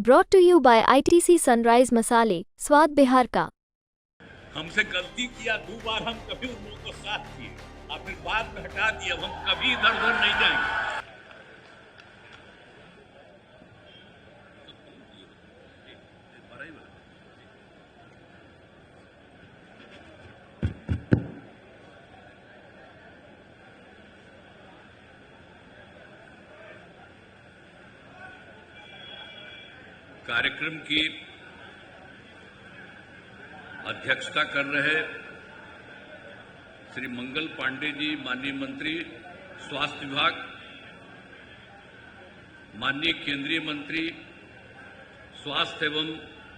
Brought to you by ITC Sunrise मसाले, स्वाद बिहार का। हमसे गलती किया 2 बार, हम कभी उन लोगों को साथ किए और फिर बाद में हटा दिया। हम कभी इधर उधर नहीं जाएंगे। कार्यक्रम की अध्यक्षता कर रहे श्री मंगल पांडे जी, माननीय मंत्री स्वास्थ्य विभाग, माननीय केंद्रीय मंत्री स्वास्थ्य एवं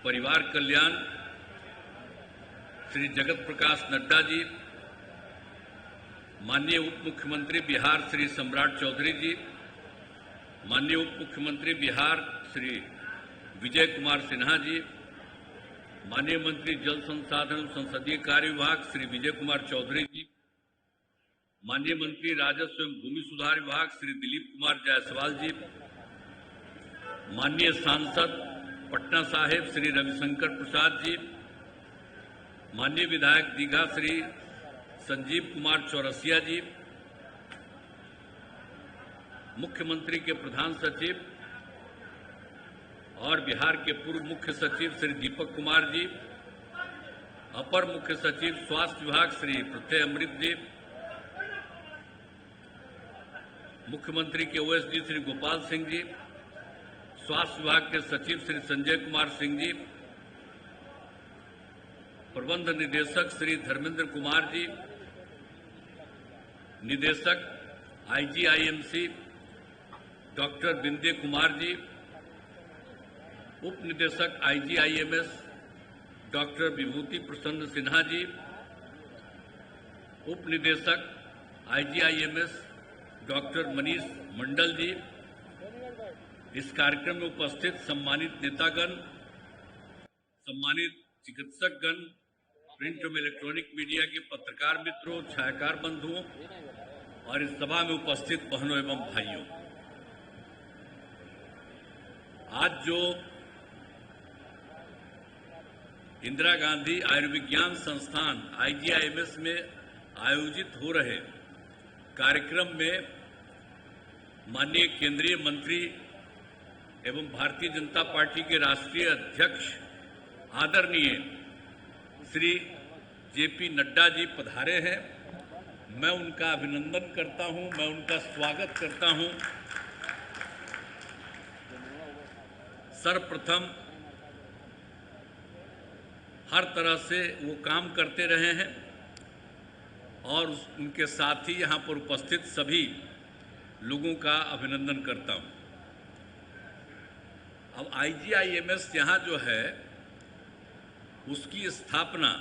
परिवार कल्याण श्री जगत प्रकाश नड्डा जी, माननीय उप मुख्यमंत्री बिहार श्री सम्राट चौधरी जी, माननीय उप मुख्यमंत्री बिहार श्री विजय कुमार सिन्हा जी, माननीय मंत्री जल संसाधन एवं संसदीय कार्य विभाग श्री विजय कुमार चौधरी जी, माननीय मंत्री राजस्व एवं भूमि सुधार विभाग श्री दिलीप कुमार जायसवाल जी, माननीय सांसद पटना साहिब श्री रविशंकर प्रसाद जी, माननीय विधायक दीघा श्री संजीव कुमार चौरसिया जी, मुख्यमंत्री के प्रधान सचिव और बिहार के पूर्व मुख्य सचिव श्री दीपक कुमार जी, अपर मुख्य सचिव स्वास्थ्य विभाग श्री प्रत्यय अमृत जी, मुख्यमंत्री के ओएसडी श्री गोपाल सिंह जी, स्वास्थ्य विभाग के सचिव श्री संजय कुमार सिंह जी, प्रबंध निदेशक श्री धर्मेंद्र कुमार जी, निदेशक आईजीआईएमसी डॉक्टर बिंदे कुमार जी, उप निदेशक आईजीआईएमएस डॉक्टर विभूति प्रसन्न सिन्हा जी, उप निदेशक आईजीआईएमएस डॉक्टर मनीष मंडल जी, इस कार्यक्रम में उपस्थित सम्मानित नेतागण, सम्मानित चिकित्सकगण, प्रिंट एवं इलेक्ट्रॉनिक मीडिया के पत्रकार मित्रों, छायाकार बंधुओं और इस सभा में उपस्थित बहनों एवं भाइयों, आज जो इंदिरा गांधी आयुर्विज्ञान संस्थान आईजीआईएमएस में आयोजित हो रहे कार्यक्रम में माननीय केंद्रीय मंत्री एवं भारतीय जनता पार्टी के राष्ट्रीय अध्यक्ष आदरणीय श्री जेपी नड्डा जी पधारे हैं। मैं उनका अभिनंदन करता हूं, मैं उनका स्वागत करता हूं। सर्वप्रथम हर तरह से वो काम करते रहे हैं और उनके साथ ही यहाँ पर उपस्थित सभी लोगों का अभिनंदन करता हूँ। अब आईजीआईएमएस यहाँ जो है उसकी स्थापना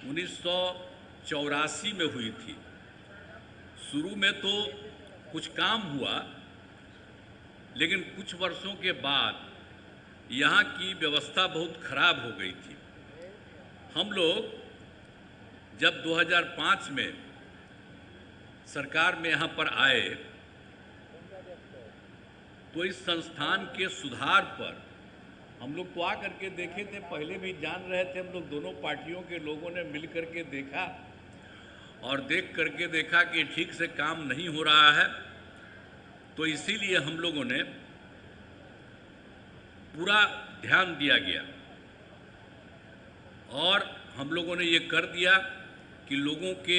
1984 में हुई थी। शुरू में तो कुछ काम हुआ, लेकिन कुछ वर्षों के बाद यहाँ की व्यवस्था बहुत खराब हो गई थी। हम लोग जब 2005 में सरकार में यहाँ पर आए तो इस संस्थान के सुधार पर हम लोग तो आ करके देखे थे, पहले भी जान रहे थे। हम लोग दोनों पार्टियों के लोगों ने मिल करके देखा और देख करके देखा कि ठीक से काम नहीं हो रहा है, तो इसीलिए हम लोगों ने पूरा ध्यान दिया गया और हम लोगों ने ये कर दिया कि लोगों के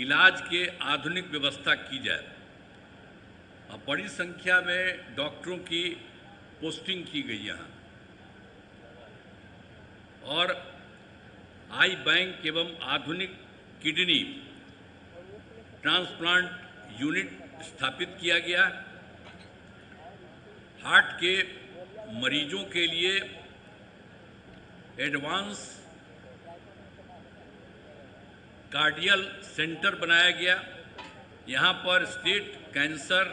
इलाज के आधुनिक व्यवस्था की जाए। अब बड़ी संख्या में डॉक्टरों की पोस्टिंग की गई यहाँ और आई बैंक एवं आधुनिक किडनी ट्रांसप्लांट यूनिट स्थापित किया गया। हार्ट के मरीजों के लिए एडवांस कार्डियल सेंटर बनाया गया। यहाँ पर स्टेट कैंसर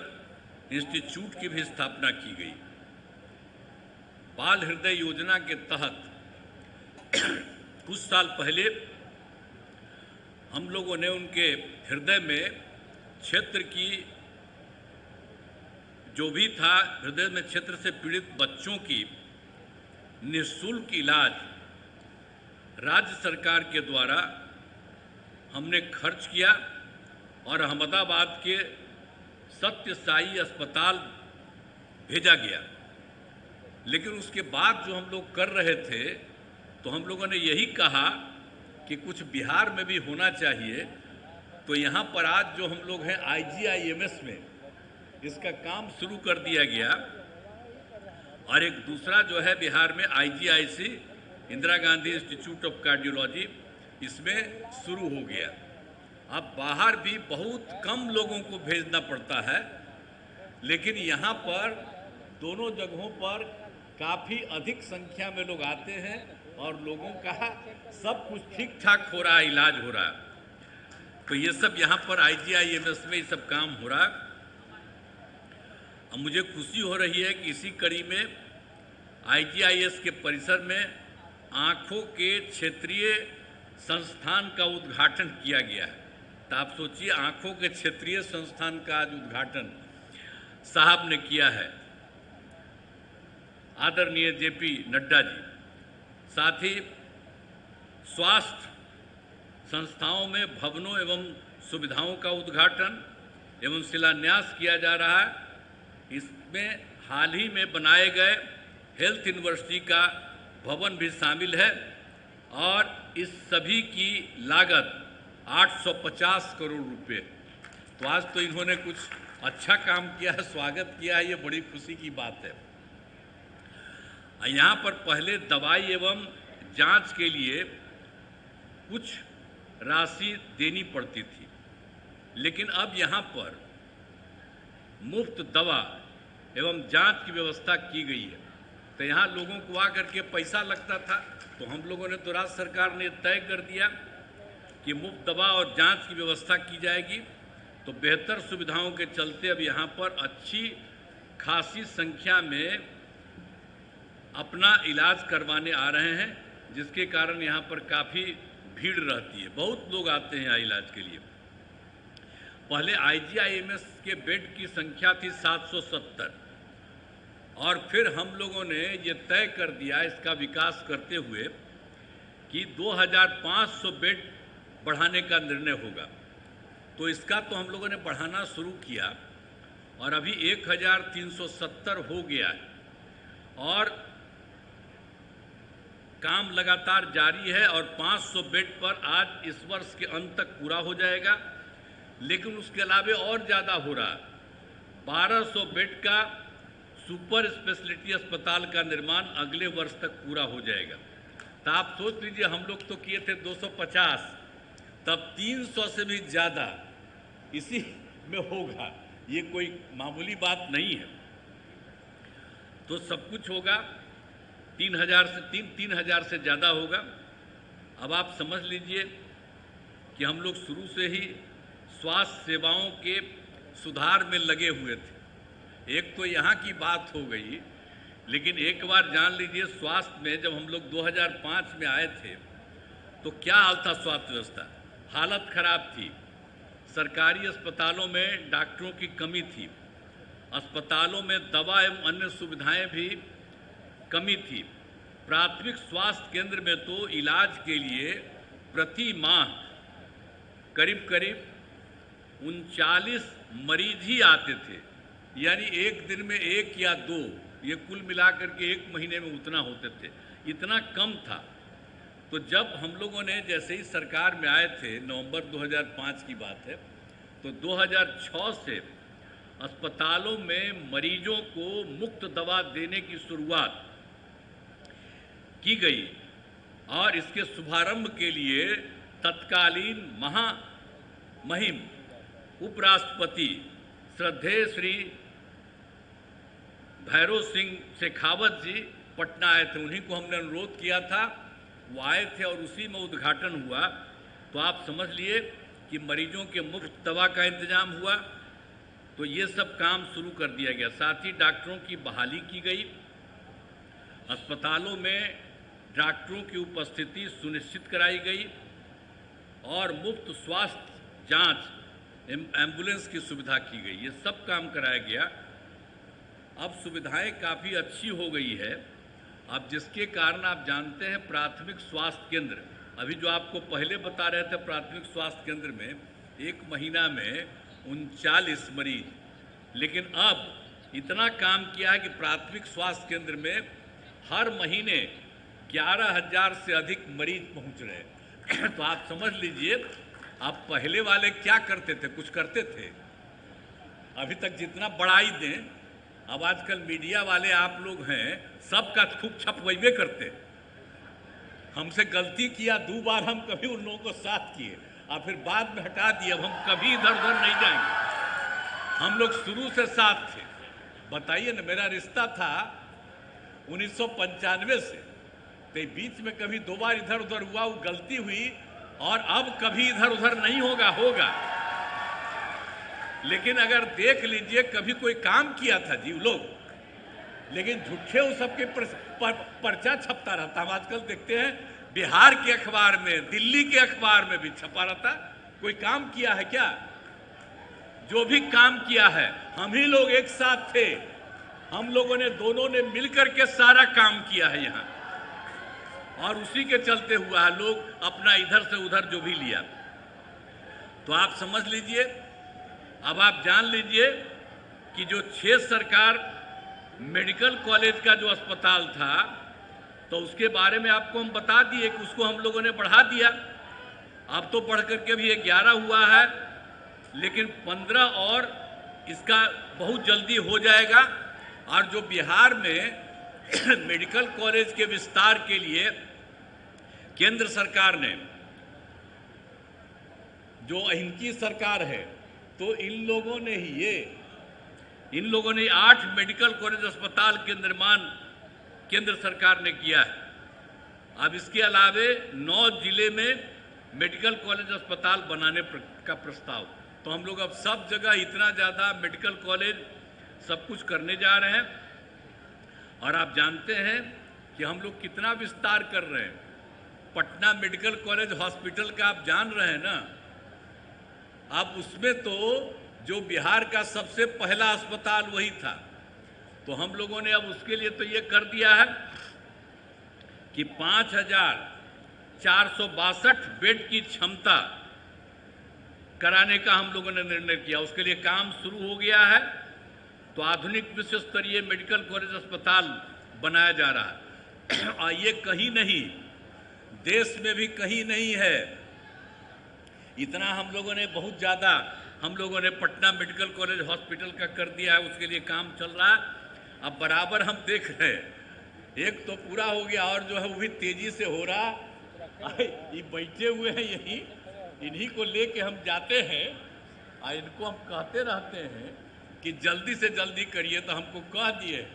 इंस्टीट्यूट की भी स्थापना की गई। बाल हृदय योजना के तहत कुछ साल पहले हम लोगों ने उनके हृदय में क्षेत्र की जो भी था हृदय में क्षेत्र से पीड़ित बच्चों की निःशुल्क इलाज राज्य सरकार के द्वारा हमने खर्च किया और अहमदाबाद के सत्य साई अस्पताल भेजा गया। लेकिन उसके बाद जो हम लोग कर रहे थे तो हम लोगों ने यही कहा कि कुछ बिहार में भी होना चाहिए। तो यहाँ पर आज जो हम लोग हैं IGIMS में इसका काम शुरू कर दिया गया और एक दूसरा जो है बिहार में IGIC Indira Gandhi institute of cardiology इसमें शुरू हो गया। अब बाहर भी बहुत कम लोगों को भेजना पड़ता है, लेकिन यहाँ पर दोनों जगहों पर काफ़ी अधिक संख्या में लोग आते हैं और लोगों का सब कुछ ठीक ठाक हो रहा है, इलाज हो रहा है। तो ये सब यहाँ पर IGIMS में ये सब काम हो रहा है। अब मुझे खुशी हो रही है कि इसी कड़ी में IGIS के परिसर में आँखों के क्षेत्रीय संस्थान का उद्घाटन किया गया है। तो आप सोचिए, आँखों के क्षेत्रीय संस्थान का आज उद्घाटन साहब ने किया है, आदरणीय JP नड्डा जी। साथ ही स्वास्थ्य संस्थाओं में भवनों एवं सुविधाओं का उद्घाटन एवं शिलान्यास किया जा रहा है। इसमें हाल ही में बनाए गए हेल्थ यूनिवर्सिटी का भवन भी शामिल है और इस सभी की लागत 850 करोड़ रुपए। तो आज तो इन्होंने कुछ अच्छा काम किया है, स्वागत किया है, ये बड़ी खुशी की बात है। यहाँ पर पहले दवाई एवं जांच के लिए कुछ राशि देनी पड़ती थी, लेकिन अब यहाँ पर मुफ्त दवा एवं जांच की व्यवस्था की गई है। तो यहाँ लोगों को आकर के पैसा लगता था, तो हम लोगों ने तो राज्य सरकार ने तय कर दिया कि मुफ्त दवा और जांच की व्यवस्था की जाएगी। तो बेहतर सुविधाओं के चलते अब यहाँ पर अच्छी खासी संख्या में अपना इलाज करवाने आ रहे हैं, जिसके कारण यहाँ पर काफ़ी भीड़ रहती है, बहुत लोग आते हैं यहाँ इलाज के लिए। पहले IGIMS के बेड की संख्या थी 770 और फिर हम लोगों ने ये तय कर दिया इसका विकास करते हुए कि 2500 बेड बढ़ाने का निर्णय होगा। तो इसका तो हम लोगों ने बढ़ाना शुरू किया और अभी 1370 हो गया है और काम लगातार जारी है और 500 बेड पर आज इस वर्ष के अंत तक पूरा हो जाएगा। लेकिन उसके अलावे और ज़्यादा हो रहा है, 1200 बेड का सुपर स्पेशलिटी अस्पताल का निर्माण अगले वर्ष तक पूरा हो जाएगा। तो आप सोच लीजिए, हम लोग तो किए थे 250, तब 300 से भी ज़्यादा इसी में होगा। ये कोई मामूली बात नहीं है। तो सब कुछ होगा, 3000 से ज़्यादा होगा। अब आप समझ लीजिए कि हम लोग शुरू से ही स्वास्थ्य सेवाओं के सुधार में लगे हुए थे। एक तो यहाँ की बात हो गई, लेकिन एक बार जान लीजिए, स्वास्थ्य में जब हम लोग 2005 में आए थे तो क्या हाल था स्वास्थ्य व्यवस्था, हालत खराब थी। सरकारी अस्पतालों में डॉक्टरों की कमी थी, अस्पतालों में दवा एवं अन्य सुविधाएं भी कमी थी। प्राथमिक स्वास्थ्य केंद्र में तो इलाज के लिए प्रति माह करीब 39 मरीज ही आते थे, यानी एक दिन में 1 या 2, ये कुल मिलाकर के 1 महीने में उतना होते थे, इतना कम था। तो जब हम लोगों ने जैसे ही सरकार में आए थे, नवंबर 2005 की बात है, तो 2006 से अस्पतालों में मरीजों को मुफ्त दवा देने की शुरुआत की गई और इसके शुभारंभ के लिए तत्कालीन महामहिम उपराष्ट्रपति श्रद्धेय श्री भैरव सिंह शेखावत जी पटना आए थे। उन्हीं को हमने अनुरोध किया था, वो आए थे और उसी में उद्घाटन हुआ। तो आप समझ लिए कि मरीजों के मुफ्त दवा का इंतजाम हुआ। तो ये सब काम शुरू कर दिया गया। साथ ही डॉक्टरों की बहाली की गई, अस्पतालों में डॉक्टरों की उपस्थिति सुनिश्चित कराई गई और मुफ्त स्वास्थ्य जांच एम्बुलेंस की सुविधा की गई। ये सब काम कराया गया अब सुविधाएं काफ़ी अच्छी हो गई है। अब जिसके कारण आप जानते हैं प्राथमिक स्वास्थ्य केंद्र, अभी जो आपको पहले बता रहे थे, प्राथमिक स्वास्थ्य केंद्र में एक महीना में 39 मरीज, लेकिन अब इतना काम किया है कि प्राथमिक स्वास्थ्य केंद्र में हर महीने 11,000 से अधिक मरीज पहुंच रहे हैं। तो आप समझ लीजिए, आप पहले वाले क्या करते थे, कुछ करते थे? अभी तक जितना बढ़ाई दें, अब आजकल मीडिया वाले आप लोग हैं, सबका खूब छपवैबे करते। हमसे गलती किया 2 बार, हम कभी उन लोगों को साथ किए और फिर बाद में हटा दिए। अब हम कभी इधर उधर नहीं जाएंगे, हम लोग शुरू से साथ थे। बताइए ना, मेरा रिश्ता था 1995 से, तो बीच में कभी 2 बार इधर उधर हुआ, वो गलती हुई, और अब कभी इधर उधर नहीं होगा। लेकिन अगर देख लीजिए, कभी कोई काम किया था जी लोग, लेकिन झूठे वो सबके पर्चा छपता रहता। हम आजकल देखते हैं बिहार के अखबार में, दिल्ली के अखबार में भी छपा रहता। कोई काम किया है क्या? जो भी काम किया है, हम ही लोग एक साथ थे, हम लोगों ने दोनों ने मिलकर के सारा काम किया है यहाँ, और उसी के चलते हुआ है। लोग अपना इधर से उधर जो भी लिया, तो आप समझ लीजिए। अब आप जान लीजिए कि जो 6 सरकार मेडिकल कॉलेज का जो अस्पताल था, तो उसके बारे में आपको हम बता दिए कि उसको हम लोगों ने बढ़ा दिया। अब तो बढ़ करके भी 11 हुआ है, लेकिन 15 और इसका बहुत जल्दी हो जाएगा। और जो बिहार में मेडिकल कॉलेज के विस्तार के लिए केंद्र सरकार ने, जो इनकी सरकार है, तो इन लोगों ने 8 मेडिकल कॉलेज अस्पताल के निर्माण केंद्र सरकार ने किया है। अब इसके अलावे 9 जिले में मेडिकल कॉलेज अस्पताल बनाने का प्रस्ताव। तो हम लोग अब सब जगह इतना ज़्यादा मेडिकल कॉलेज सब कुछ करने जा रहे हैं। और आप जानते हैं कि हम लोग कितना विस्तार कर रहे हैं। पटना मेडिकल कॉलेज हॉस्पिटल का आप जान रहे हैं ना, अब उसमें तो जो बिहार का सबसे पहला अस्पताल वही था। तो हम लोगों ने अब उसके लिए तो ये कर दिया है कि 5,462 बेड की क्षमता कराने का हम लोगों ने निर्णय किया। उसके लिए काम शुरू हो गया है। तो आधुनिक विश्व स्तरीय मेडिकल कॉलेज अस्पताल बनाया जा रहा है। और ये कहीं नहीं, देश में भी कहीं नहीं है। इतना हम लोगों ने बहुत ज़्यादा हम लोगों ने पटना मेडिकल कॉलेज हॉस्पिटल का कर दिया है। उसके लिए काम चल रहा है। अब बराबर हम देख रहे हैं, एक तो पूरा हो गया और जो है वो भी तेजी से हो रहा। ये बैठे हुए हैं यहीं, इन्हीं को लेके हम जाते हैं और इनको हम कहते रहते हैं कि जल्दी से जल्दी करिए। तो हमको कह दिए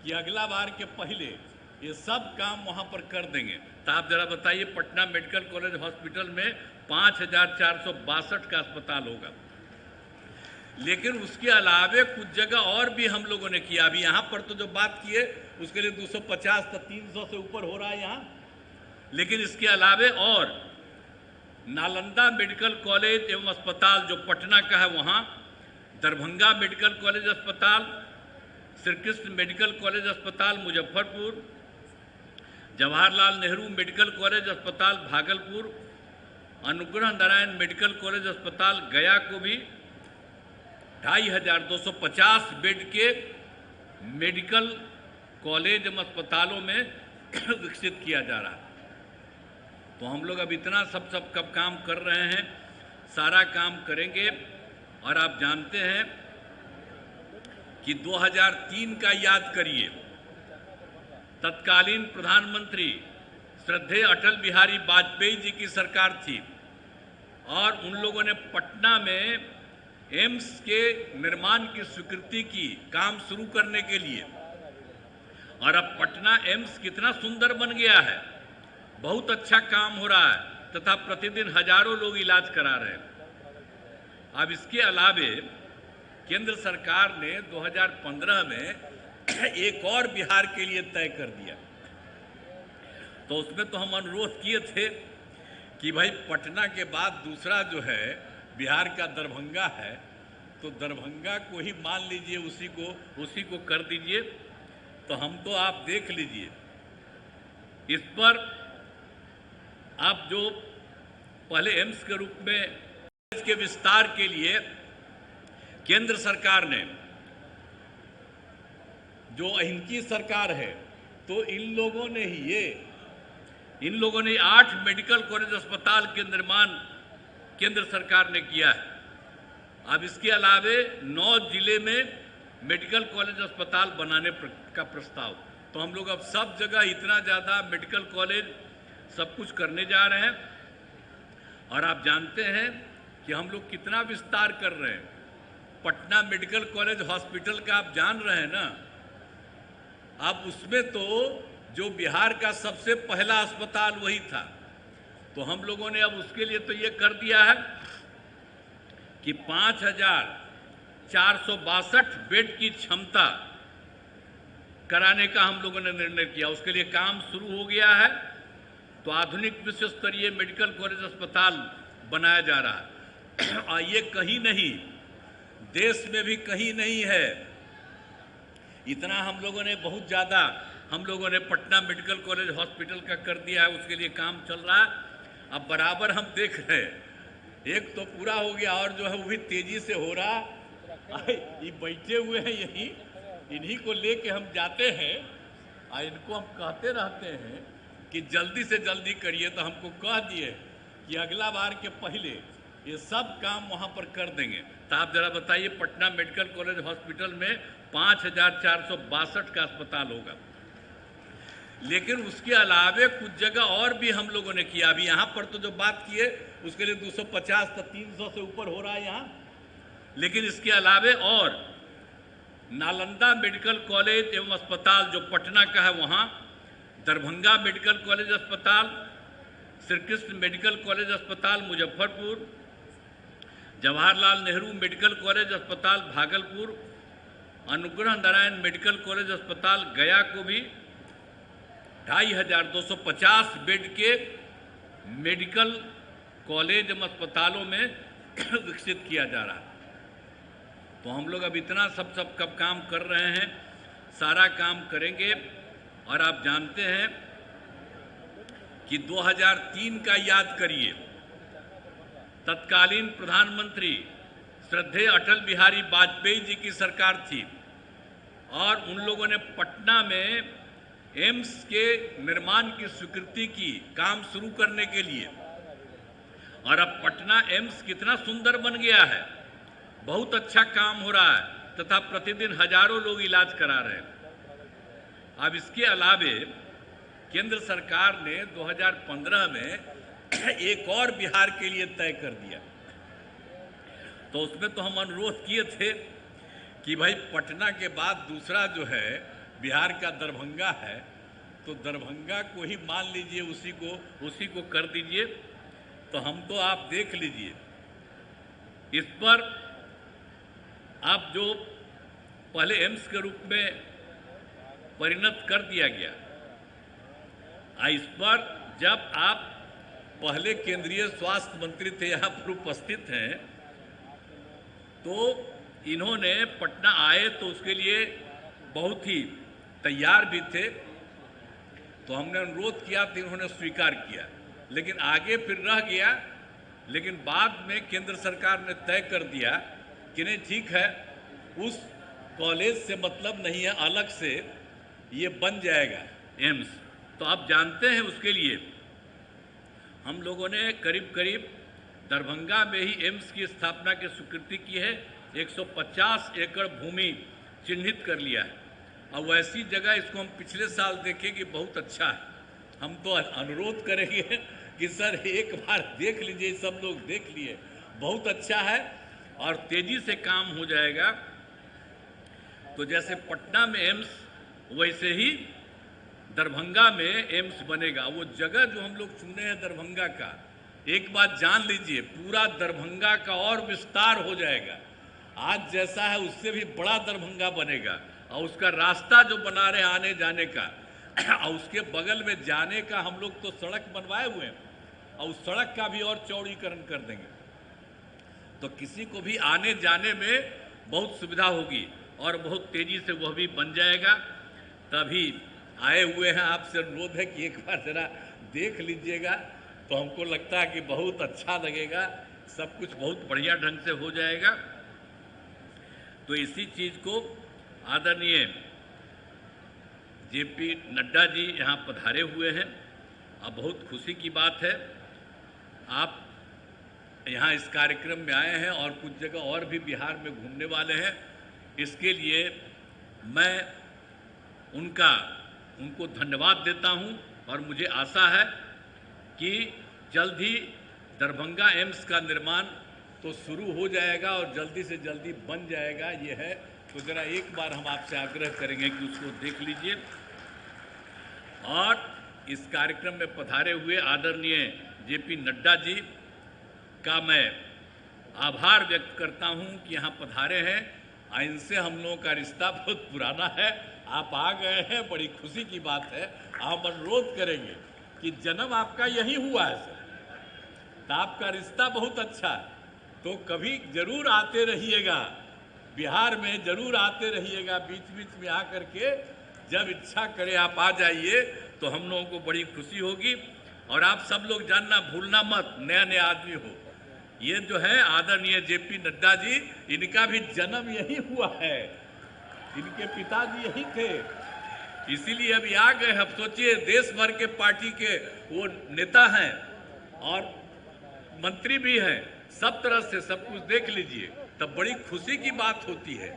कि अगला बार के पहले ये सब काम वहाँ पर कर देंगे। तो आप जरा बताइए, पटना मेडिकल कॉलेज हॉस्पिटल में 5,462 का अस्पताल होगा। लेकिन उसके अलावे कुछ जगह और भी हम लोगों ने किया। अभी यहाँ पर तो जो बात की है उसके लिए 250 तो 300 से ऊपर हो रहा है यहाँ। लेकिन इसके अलावे और नालंदा मेडिकल कॉलेज एवं अस्पताल जो पटना का है वहाँ, दरभंगा मेडिकल कॉलेज अस्पताल, श्री कृष्ण मेडिकल कॉलेज अस्पताल मुजफ्फरपुर, जवाहरलाल नेहरू मेडिकल कॉलेज अस्पताल भागलपुर, अनुग्रह नारायण मेडिकल कॉलेज अस्पताल गया को भी 2,250 बेड के मेडिकल कॉलेज एवं अस्पतालों में विकसित किया जा रहा है। तो हम लोग अब इतना सब कब काम कर रहे हैं, सारा काम करेंगे। और आप जानते हैं कि 2003 का याद करिए, तत्कालीन प्रधानमंत्री श्रद्धेय अटल बिहारी वाजपेयी जी की सरकार थी और उन लोगों ने पटना में एम्स के निर्माण की स्वीकृति की, काम शुरू करने के लिए। और अब पटना एम्स कितना सुंदर बन गया है, बहुत अच्छा काम हो रहा है तथा प्रतिदिन हजारों लोग इलाज करा रहे हैं। अब इसके अलावे केंद्र सरकार ने 2015 में एक और बिहार के लिए तय कर दिया। तो उसमें तो हम अनुरोध किए थे कि भाई पटना के बाद दूसरा जो है बिहार का दरभंगा है, तो दरभंगा को ही मान लीजिए, उसी को कर दीजिए। तो हम तो आप देख लीजिए, इस पर आप जो पहले एम्स के रूप में इसके विस्तार के लिए केंद्र सरकार ने, जो इनकी सरकार है, तो इन लोगों ने 8 मेडिकल कॉलेज अस्पताल के निर्माण केंद्र सरकार ने किया है। अब इसके अलावे 9 जिले में मेडिकल कॉलेज अस्पताल बनाने का प्रस्ताव। तो हम लोग अब सब जगह इतना ज़्यादा मेडिकल कॉलेज सब कुछ करने जा रहे हैं। और आप जानते हैं कि हम लोग कितना विस्तार कर रहे हैं। पटना मेडिकल कॉलेज हॉस्पिटल का आप जान रहे हैं ना। अब उसमें तो जो बिहार का सबसे पहला अस्पताल वही था। तो हम लोगों ने अब उसके लिए तो ये कर दिया है कि 5,462 बेड की क्षमता कराने का हम लोगों ने निर्णय किया। उसके लिए काम शुरू हो गया है। तो आधुनिक विश्व स्तरीय मेडिकल कॉलेज अस्पताल बनाया जा रहा है। और ये कहीं नहीं, देश में भी कहीं नहीं है। इतना हम लोगों ने बहुत ज़्यादा पटना मेडिकल कॉलेज हॉस्पिटल का कर दिया है। उसके लिए काम चल रहा है। अब बराबर हम देख रहे हैं, एक तो पूरा हो गया और जो है वो भी तेजी से हो रहा। ये बैठे हुए हैं यहीं, इन्हीं को लेके हम जाते हैं और इनको हम कहते रहते हैं कि जल्दी से जल्दी करिए। तो हमको कह दिए कि अगला बार के पहले ये सब काम वहाँ पर कर देंगे। तो आप जरा बताइए, पटना मेडिकल कॉलेज हॉस्पिटल में 5,462 का अस्पताल होगा। लेकिन उसके अलावे कुछ जगह और भी हम लोगों ने किया। अभी यहाँ पर तो जो बात की है उसके लिए 250 तो 300 से ऊपर हो रहा है यहाँ। लेकिन इसके अलावे और नालंदा मेडिकल कॉलेज एवं अस्पताल जो पटना का है वहाँ, दरभंगा मेडिकल कॉलेज अस्पताल, श्री कृष्ण मेडिकल कॉलेज अस्पताल मुजफ्फरपुर, जवाहरलाल नेहरू मेडिकल कॉलेज अस्पताल भागलपुर, अनुग्रह नारायण मेडिकल कॉलेज अस्पताल गया को भी 2,250 बेड के मेडिकल कॉलेज एवं अस्पतालों में विकसित किया जा रहा है। तो हम लोग अब इतना सब कब काम कर रहे हैं, सारा काम करेंगे। और आप जानते हैं कि 2003 का याद करिए, तत्कालीन प्रधानमंत्री श्रद्धेय अटल बिहारी वाजपेयी जी की सरकार थी और उन लोगों ने पटना में एम्स के निर्माण की स्वीकृति की काम शुरू करने के लिए। और अब पटना एम्स कितना सुंदर बन गया है, बहुत अच्छा काम हो रहा है तथा प्रतिदिन हजारों लोग इलाज करा रहे हैं। अब इसके अलावे केंद्र सरकार ने 2015 में एक और बिहार के लिए तय कर दिया। तो उसमें तो हम अनुरोध किए थे कि भाई पटना के बाद दूसरा जो है बिहार का दरभंगा है, तो दरभंगा को ही मान लीजिए, उसी को कर दीजिए। तो हम तो आप देख लीजिए, इस पर आप जो पहले एम्स के रूप में परिणत कर दिया गया, इस पर जब आप पहले केंद्रीय स्वास्थ्य मंत्री थे, यहाँ पर उपस्थित हैं, तो इन्होंने पटना आए तो उसके लिए बहुत ही तैयार भी थे। तो हमने अनुरोध किया तो इन्होंने स्वीकार किया, लेकिन आगे फिर रह गया। लेकिन बाद में केंद्र सरकार ने तय कर दिया कि नहीं, ठीक है, उस कॉलेज से मतलब नहीं है, अलग से ये बन जाएगा एम्स। तो आप जानते हैं उसके लिए हम लोगों ने करीब करीब दरभंगा में ही एम्स की स्थापना की स्वीकृति की है। 150 एकड़ भूमि चिन्हित कर लिया है और वैसी जगह इसको हम पिछले साल देखे कि बहुत अच्छा है। हम तो अनुरोध करेंगे कि सर एक बार देख लीजिए, सब लोग देख लिए, बहुत अच्छा है और तेजी से काम हो जाएगा। तो जैसे पटना में एम्स, वैसे ही दरभंगा में एम्स बनेगा। वो जगह जो हम लोग चुने हैं दरभंगा का, एक बात जान लीजिए, पूरा दरभंगा का और विस्तार हो जाएगा। आज जैसा है उससे भी बड़ा दरभंगा बनेगा और उसका रास्ता जो बना रहे आने जाने का और उसके बगल में जाने का हम लोग तो सड़क बनवाए हुए हैं और उस सड़क का भी और चौड़ीकरण कर देंगे। तो किसी को भी आने जाने में बहुत सुविधा होगी और बहुत तेज़ी से वह भी बन जाएगा। तभी आए हुए हैं, आपसे अनुरोध है कि एक बार ज़रा देख लीजिएगा, तो हमको लगता है कि बहुत अच्छा लगेगा, सब कुछ बहुत बढ़िया ढंग से हो जाएगा। तो इसी चीज़ को आदरणीय जेपी नड्डा जी यहाँ पधारे हुए हैं। अब बहुत खुशी की बात है, आप यहाँ इस कार्यक्रम में आए हैं और कुछ जगह और भी बिहार में घूमने वाले हैं। इसके लिए मैं उनको धन्यवाद देता हूँ और मुझे आशा है कि जल्द ही दरभंगा एम्स का निर्माण तो शुरू हो जाएगा और जल्दी से जल्दी बन जाएगा, ये है। तो ज़रा एक बार हम आपसे आग्रह करेंगे कि उसको देख लीजिए। और इस कार्यक्रम में पधारे हुए आदरणीय जेपी नड्डा जी का मैं आभार व्यक्त करता हूं कि यहाँ पधारे हैं। इनसे हम लोगों का रिश्ता बहुत पुराना है, आप आ गए हैं, बड़ी खुशी की बात है। आप अनुरोध करेंगे कि जन्म आपका यही हुआ है सर, तो आपका रिश्ता बहुत अच्छा है, तो कभी जरूर आते रहिएगा, बिहार में जरूर आते रहिएगा, बीच बीच में आ करके जब इच्छा करे आप आ जाइए, तो हम लोगों को बड़ी खुशी होगी। और आप सब लोग जानना भूलना मत, नया नया आदमी हो, ये जो है आदरणीय जेपी नड्डा जी, इनका भी जन्म यही हुआ है, इनके पिताजी यही थे, इसीलिए अभी आ गए। अब सोचिए, देश भर के पार्टी के वो नेता हैं और मंत्री भी हैं, सब तरह से सब कुछ देख लीजिए, तब बड़ी खुशी की बात होती है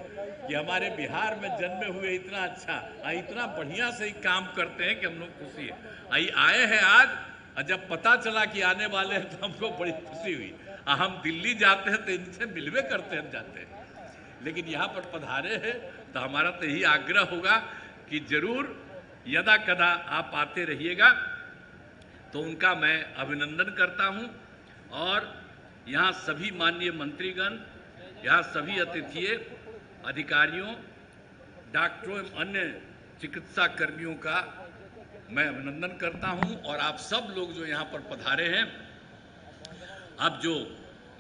कि हमारे बिहार में जन्मे हुए इतना अच्छा, इतना बढ़िया से ही काम करते हैं कि हम लोग खुशी है। आए हैं आज, और जब पता चला कि आने वाले हैं तो हमको बड़ी खुशी हुई। हम दिल्ली जाते हैं तो इनसे मिलवे करते हैं, जाते हैं, लेकिन यहाँ पर पधारे हैं तो हमारा तो यही आग्रह होगा कि जरूर यदा कदा आप आते रहिएगा। तो उनका मैं अभिनंदन करता हूँ। और यहाँ सभी माननीय मंत्रीगण, यहाँ सभी अतिथियों, अधिकारियों, डॉक्टरों एवं अन्य चिकित्सा कर्मियों का मैं अभिनंदन करता हूं। और आप सब लोग जो यहाँ पर पधारे हैं, अब जो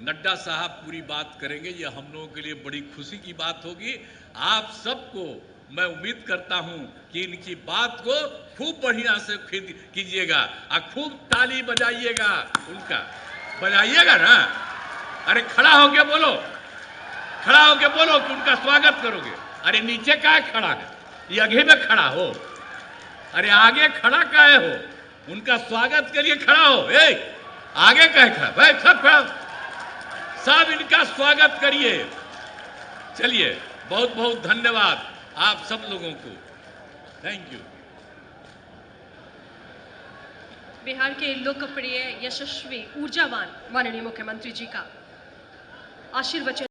नड्डा साहब पूरी बात करेंगे, ये हम लोगों के लिए बड़ी खुशी की बात होगी। आप सबको मैं उम्मीद करता हूं कि इनकी बात को खूब बढ़िया से कीजिएगा और खूब ताली बजाइएगा, उनका बजाइएगा ना। अरे खड़ा होके बोलो, खड़ा होके बोलो कि उनका स्वागत करोगे। अरे नीचे का खड़ा है, ये आगे में खड़ा हो, अरे आगे खड़ा काहे हो, उनका स्वागत के लिए खड़ा हो। आगे काहे खड़ा भाई, सब खड़ा, सब इनका स्वागत करिए। चलिए, बहुत बहुत धन्यवाद आप सब लोगों को, थैंक यू। बिहार के लोकप्रिय, यशस्वी, ऊर्जावान माननीय मुख्यमंत्री जी का आशीर्वचन